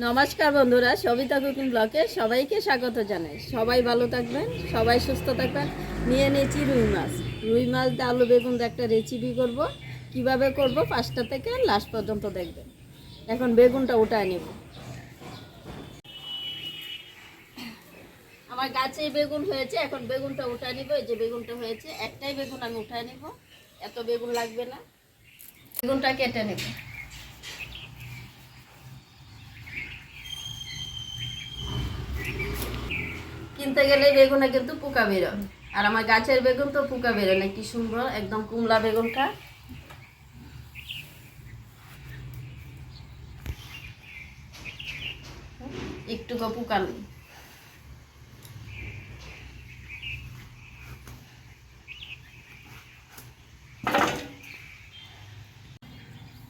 নমস্কার বন্ধুরা, সবিতা কুকিং ব্লগে সবাইকে স্বাগত জানাই। সবাই ভালো থাকবেন, সবাই সুস্থ থাকবেন। নিয়ে নিয়েছি রুই মাছ দিয়ে আলু বেগুন একটা রেসিপি করব। কিভাবে করব ফার্স্টটা থেকে লাস্ট পর্যন্ত দেখবেন। এখন বেগুনটা উঠায় নেব। আমার গাছেই বেগুন হয়েছে, এখন বেগুনটা উঠায় নিব। এই যে বেগুনটা হয়েছে, একটাই বেগুন আমি উঠায় নিব, এত বেগুন লাগবে না। বেগুনটা কেটে নেব। কিনতে গেলে বেগুনে কিন্তু পোকা বেরোয়, আর আমার গাছের বেগুন তো পোকা বেরোয় না। কি সুন্দর একদম কুমলা বেগুনটা। একটুকু পোকা নেই।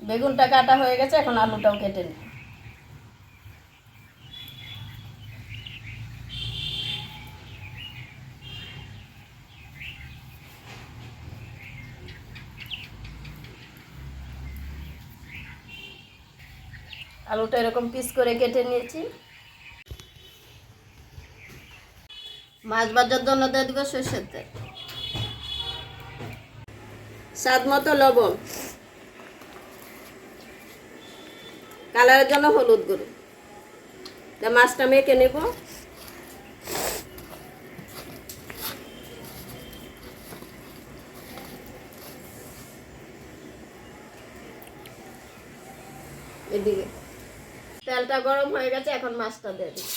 বেগুনটা কাটা হয়ে গেছে, এখন আলুটাও কেটে নিই। আলুটা এরকম পিস করে কেটে নিয়েছি। মাছ ভাজার জন্য দিয়ে দিব সরষের তেল, স্বাদ মতো লবণ, কালারের জন্য হলুদ গুঁড়ো। মাছটা মেখে নেব। এদিকে তেলটা গরম হয়ে গেছে, এখন মাছটা দিয়ে দিই।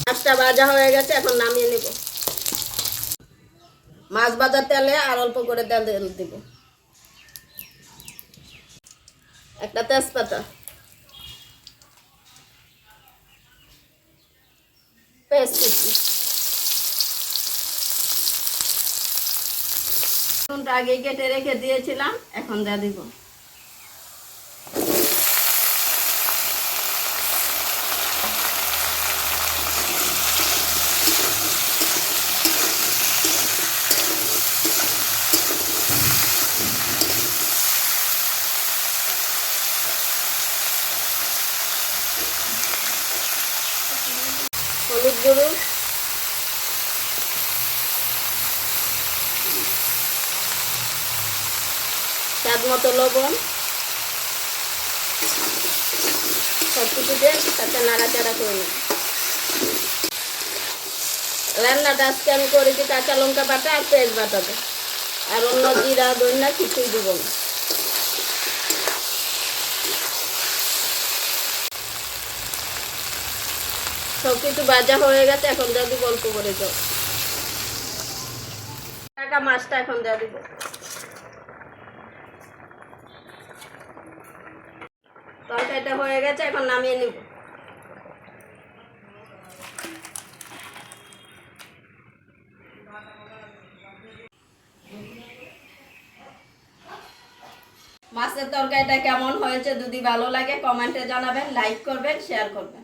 মাছটা ভাজা হয়ে গেছে, এখন নামিয়ে নেব। মাছ ভাজার তেলে আর অল্প করে তেল দিব। একটা তেজপাতা, পেস্ট বেগুনটা আগে কেটে রেখে দিয়েছিলাম, এখন দিয়ে দিব। হলুদ গুঁড়ো, স্বাদ মতো লবণ, সব কিছু দিয়ে তাতে নাড়াচাড়া করে নিই। রান্নাটা আজকে আমি করেছি কাঁচা লঙ্কা বাটা আর পেঁয়াজ বাটাতে, আর অন্য জিরা ধনিয়া কিছুই দিব না। সব কিছু ভাজা হয়ে গেছে, এখন দিয়ে দিব অল্প করে জল। টাকা মাছটা এখন দিয়ে দিব। তরকারিটা হয়ে গেছে, এখন নামিয়ে নিব। মাছের তরকারিটা কেমন হয়েছে যদি ভালো লাগে কমেন্টে জানাবেন, লাইক করবেন, শেয়ার করবেন।